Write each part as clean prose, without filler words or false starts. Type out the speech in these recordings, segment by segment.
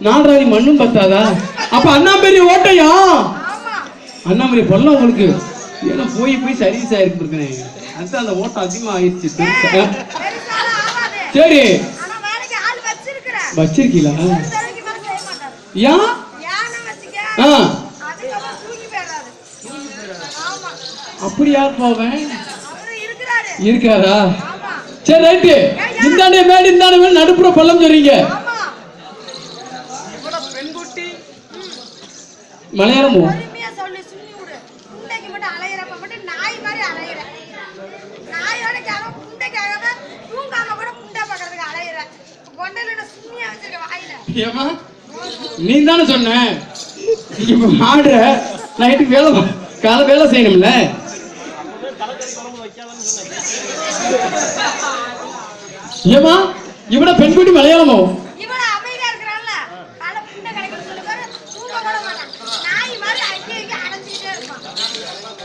நாலராதி மண்ணும் பத்தாதா? அப்ப அண்ணா பெரிய ஓட்டையா? அண்ணா பெரிய பொல்ல உங்களுக்கு ஏன்னா போய் சர்வீஸ் ஆயிருக்குறேன். அதுதான் அந்த ஓட்டம் அதிகமா ஆயிடுச்சு. சரி வச்சிருக்கீங்களா? ஏன்? அப்படி யார் போவேன் இருக்காரா? சரி ரைட்டு. இந்தாண்டே மேடு இந்தாண்டே மேடு நடுப்புற பள்ளம் சொல்றீங்க. மலையாளமோ? நீ தானே சொன்ன இப்ப ஆடுற நைட்டுக்கு வேலை காலை வேலை செய்யணும்ல. ஏமா இவட பெண்குட்டி மலையாளமோ?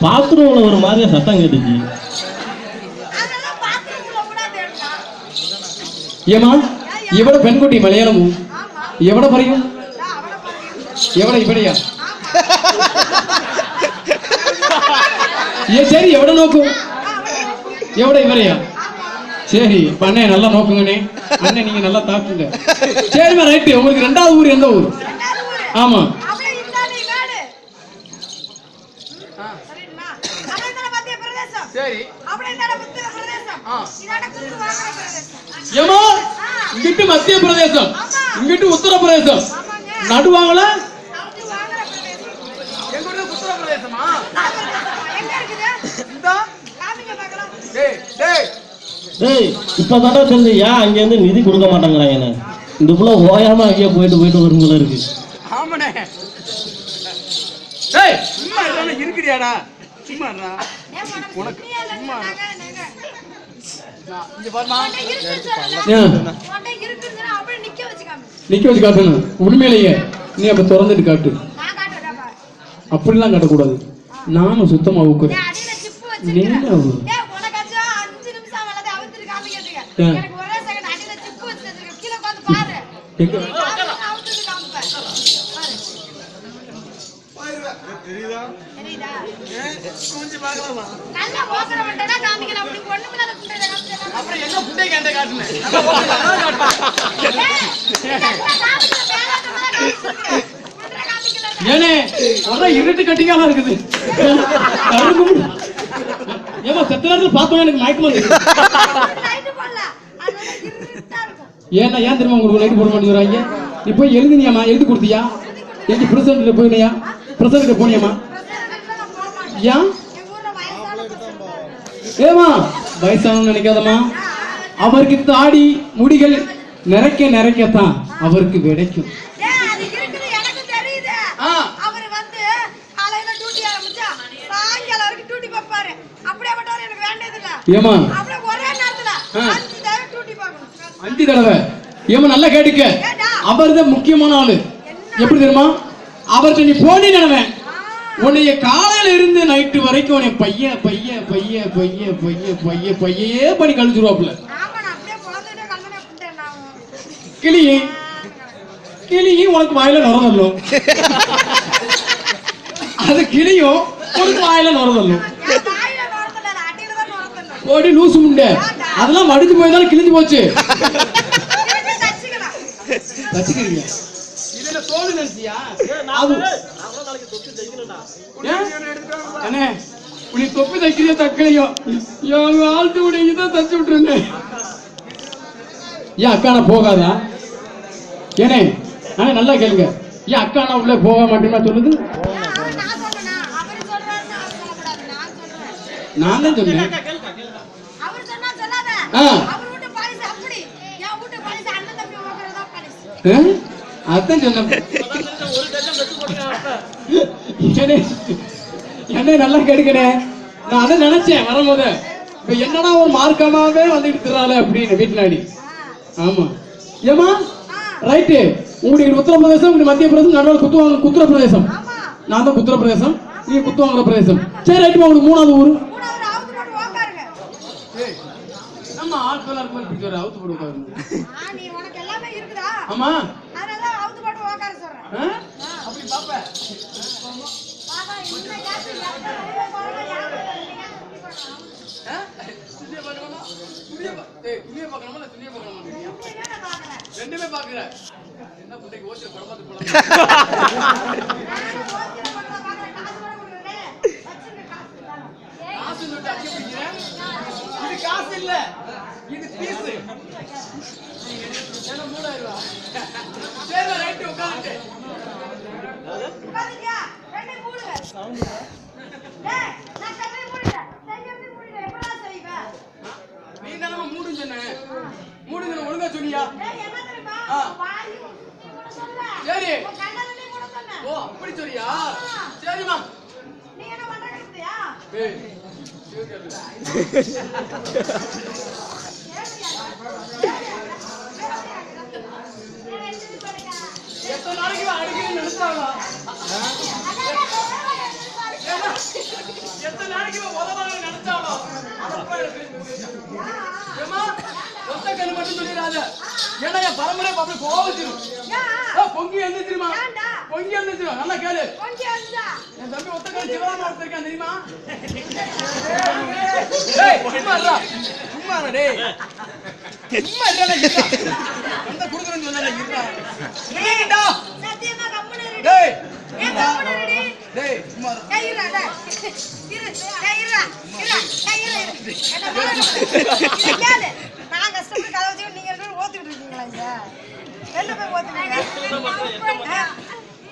பாத்ரூம்ல ஒரு மாதிரியா சத்தம் கேட்டுச்சு. ஏமா இவட பெண்குட்டி மலையாளமோ? எவட பறையும் எவட இப்படியா? ஏ சரி எவட நோக்கும் எவட இவரையா? சரி பண்ணே நல்லா நோக்குங்கண்ணே. அண்ணே நீங்க நல்லா தாக்குங்க. சரிமா ரைட்டு. உங்களுக்கு ரெண்டாவது ஊர் எந்த ஊர்? ஆமா சரி. ஏமா இங்கிட்டு மத்திய பிரதேசம் இங்கிட்டு உத்தரப்பிரதேசம் நடுவாங்கள. இப்பதானே தெரிஞ்சியா அங்க இருந்து நிதி கொடுக்க மாட்டாங்கிறாங்க. இந்த புள்ள ஓயாம அங்கேயே போயிட்டு வரும் போல இருக்கு. ஆமாண்ணே. இருக்கிறியாடா உனக்கு நிக்க வச்சு காட்டணும். உண்மையிலேயே நீ அப்ப திறந்துட்டு காட்டு. அப்படிலாம் காட்டக்கூடாது. நானும் சுத்தமா ஊக்குறேன். ஏனே இருட்டு கட்டிக்காம இருக்குது. ஏமா செத்த நேரத்துல பார்த்தோம் எனக்கு மயக்கம் வந்து. ஏன்னா ஏன் தெரியுமா உங்களுக்கு லைட் போட மாட்டேங்கிறாங்க? நீ போய் எழுதுனியாமா? எழுதி கொடுத்தியா? எங்க பிரசிடண்ட் போயினியா? பிரசிடண்ட் போனியாமா? ஏன் ஏமா வயசானு நினைக்காதமா. அவருக்கு தாடி முடிகள் நிறைக்கத்தான் அவருக்கு கிடைக்கும். ஏமா 5 தடவை ஏமா நல்லா கேட்டுக்க. அவர் தான் முக்கியமான ஆளு. எப்படி தெரியுமா? அவர்கிட்ட நீ போனி நினைவேன் உன்னைய காலையில இருந்து நைட்டு வரைக்கும் உன்னை பைய பண்ணி கழிச்சுருவாப்புல. கிளியும் உனக்கு வாயில நுரதல்லும். அது கிளியும் உனக்கு வாயில நுரதல்லும். ஓடி லூசு முண்டை அதெல்லாம் மடிஞ்சு போயிருந்தாலும் கிழிஞ்சு போச்சு. தச்சுக்கிறீங்க இதுல தோல் நினைச்சியா? அண்ணே உனி தொப்பி தைக்கிறிய தக்கலையோ ஆழ்த்து உடைய இதை தச்சு விட்டுருங்க. ஏன் அக்கானா போகாதா? ஏனே அண்ணே நல்லா கேளுங்க. ஏன் அக்கானா உள்ள போக மாட்டேன்னா சொல்லுது? நான் தான் சொன்னேன். அதான் சொன்ன. என்ன நல்லா கேட்கனே. நான் அதை நினைச்சேன் வரும்போது. இப்ப என்னடா ஒரு மார்க்கமாவே வந்துட்டு இருக்கிறாள் அப்படின்னு வீட்டுலாடி. ஆமா ஏமா ரைட்டு. உங்களுக்கு உத்தரப்பிரதேசம் உங்களுக்கு மத்திய பிரதேசம் நடுவில் குத்துற பிரதேசம். நான் தான் குத்துற பிரதேசம் நீங்க குத்துவாங்குற பிரதேசம். சரி ரைட்டு. உங்களுக்கு 3வது ஊர் ஆமா அப்படி பாப்பேன். துணியை பார்க்கணுமா? துணியை பார்க்கணுமா இல்ல துணியை பார்க்கணுமா? ரெண்டுமே பாக்குற. என்ன புண்டைக்கு ஓச்சு படமாத்து போலாம். காசு நோட்டு அடிக்க பிடிக்கிறேன். இது காசு இல்ல, இது பீஸ். என்ன 3000 ரூபாய். சரி ரைட் உட்கார்ந்து. உட்காருங்க. ரெண்டு மூடுங்க. டேய் நான் கண்ணை மூடுங்க. கையை மூடுங்க. எப்படா செய்வ? நீ தானே மூடுன்னு சொன்ன. மூடுங்க ஒழுங்கா சொன்னியா? டேய் என்ன தெரியுமா? வாய் நீ மூட சொல்ல. சரி. உன் கண்ணை நீ மூட சொன்ன. ஓ அப்படி சொல்றியா? சரிமா. நீ என்ன பண்றீங்கயா? ஏய் சீக்கிரம். எத்தனை நாளைக்கு அடிக்கடி நினைச்சாங்களா? எத்தனை நாளைக்கு உதவாங்க நினைச்சாங்களா? ஏமா ஒத்த கண்ணு மட்டும் சொல்லிடாத. ஏன்னா என் பரம்பரை அப்படி கோவச்சிரும். பொங்கி எழுந்துச்சிருமா? பொங்கி எழுந்துச்சிரும். நல்லா கேளு. என் தம்பி ஒத்த கண்ணு சிவராம ஒருத்தருக்கான் தெரியுமா? டேய் சும்மா இருடா. சும்மா இருடா டேய். சும்மா இருடா இருடா. அந்த குடுக்குறேன்னு சொன்னல இருடா. இருடா. சத்தியமா கம்பெனி ரெடி. டேய். ஏன் கம்பெனி ரெடி? டேய் சும்மா இரு. டேய் இருடா டேய். இரு. டேய் இருடா. இருடா. டேய் இரு. என்ன கேளு. நான் கஷ்டப்பட்டு கதவு வச்சு நீங்க ரெண்டு பேரும் ஓத்திட்டு இருக்கீங்களா இங்க? வெளில போய் ஓத்துங்க.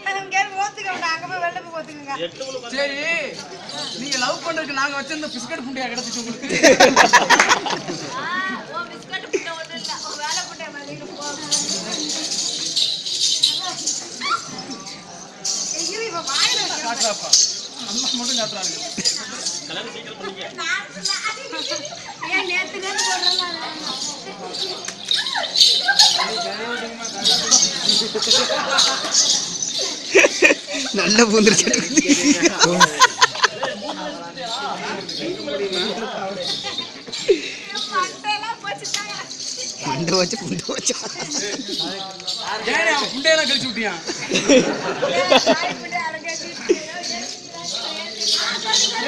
அங்க ஓத்துக்கோங்க. அங்க போய் வெளில போய் ஓத்துக்கங்க. சரி நீங்க லவ் பண்றதுக்கு நாங்க வச்சிருந்த பிஸ்கட் புண்டியா கிடைச்சிச்சு உங்களுக்கு? ஓ பிஸ்கட் புண்டை ஒண்ணு இல்ல. ஓ வேலை புண்டை மாதிரி போ. ஐயோ இவ வாயில காட்டுறாப்பா. அம்மா மட்டும் காட்டுறாங்க. ஏன் நேத்து போடுறல நல்ல பூந்துருச்சு. மண்டை வச்சு புண்டு வச்சு ஏன் அவன் புண்டையெல்லாம் கழிச்சு விட்டியான்?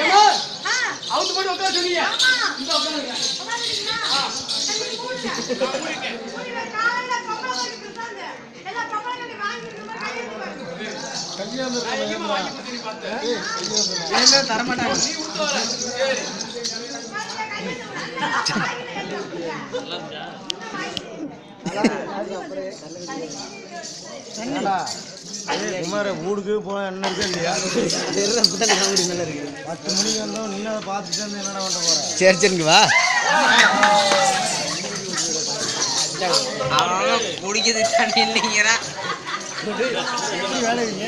ஏமா அவங்க போட்டு உட்கார சொன்னீங்க. இந்த உட்காருங்க. தரமாட்டாங்க. நீ விட்டு வர. சரி குமார வீடுக்கு போன என்ன இருக்கு இல்லையா? 10 மணிக்கு வந்தோம். நின்று அதை பார்த்துட்டு வந்து என்னடா பண்ண போற? சரி சரிங்க வா. குடிக்கிறது தண்ணி இல்லைங்கிறா. வேலைங்க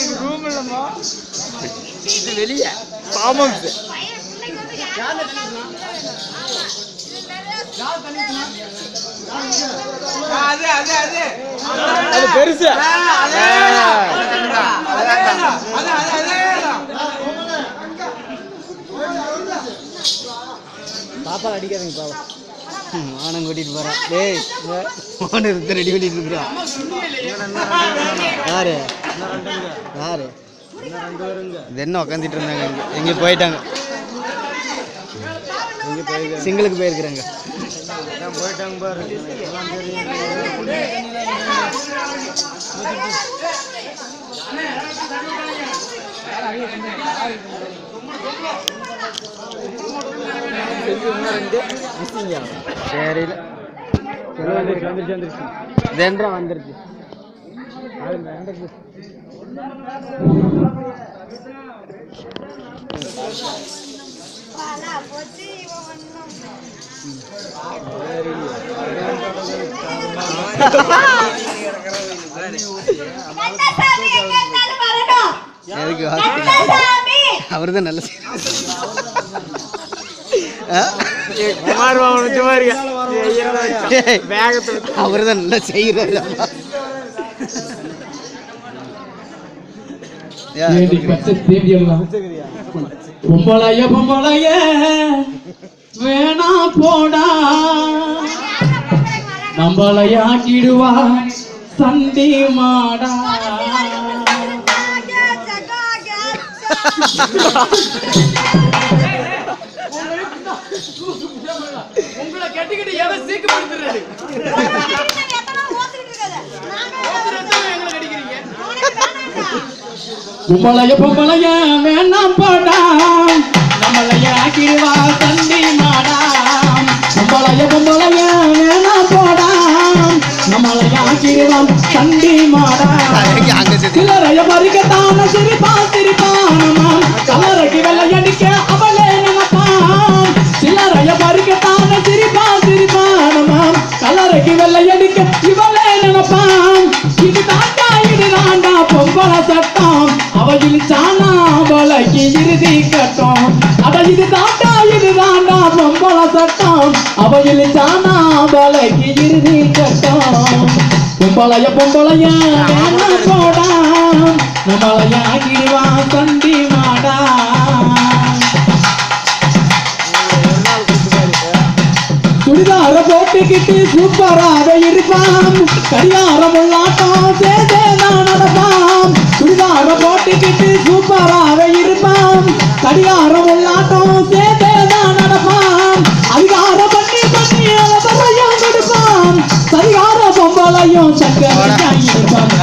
இது ரூம் இல்லம்மா, இது வெளியே பாமம். அது பெருசு. பாப்பா அடிக்காதீங்க பாப்பா. ஆனம் கூட்டிட்டு போறான். டேய் போன் எடுத்து ரெடி பண்ணிட்டு இருக்கிறான். யாரு யாரு இது என்ன உக்காந்துட்டு இருந்தாங்க? எங்க போயிட்டாங்க? சிங்களுக்கு போயிருக்கிறாங்க. போயிட்டாங்க பாரு. சரி வந்துருச்சு வந்துருச்சு. போச்சு கந்தசாமி எங்க இருந்தாலும் வரணும். எதுக்கு கந்தசாமி அவர் தான் நல்ல குமார் பாபு நிச்சயமா அவர் தான் நல்லா செய்யறாரு ஏடி பச்சை தேடி எல்லாம் பொம்பளைய வேணா போடா நம்மளையாக்கிடுவா சண்டி மாடா. உங்களை கட்டிக்கிட்டு எதை சீக்கிரப்படுத்துறது பொம்பளைய வேணாம் போடா நம்மளையாக்கிடுவா சண்டி மாடா. பொம்பளைய வேணாம் போடா நம்மளையாக்கிடுவா சண்டி மாடா. சிலரைய பறிக்கத்தான சிரிப்பானமா கலரைக்கு வெள்ளையடிக்க அவளே நினைப்பான். சிலரைய பறிக்கத்தான சிரிப்பானமா கலரைக்கு வெள்ளையடிக்க இவளே நினைப்பான். இது தாண்டா பொம்பளை சட்டம் அவள் சானா வலைக்கு இறுதி கட்டம். அட இது தாண்டா பொம்பளை சட்டம் அவள் சானா வலைக்கு இறுதி கட்டம். பொம்பளைய வேணா போடா நம்மளையாக்கிடுவா சண்டி மாடா. சுடிதார போட்டுக்கிட்டு சூப்பராக இருப்பான் கடிகாரம் உள்ளாட்டம் சேதே நான் நடப்பான். சுடிதார போட்டுக்கிட்டு சூப்பராக இருப்பான் கடிகாரம் உள்ளாட்டம் சேதே நான் நடப்பான். அதிகாரம் பண்ணி அலப்பறையும் கொடுப்பான் சரிகார பொம்பளையும் சக்கரை இருப்பான்.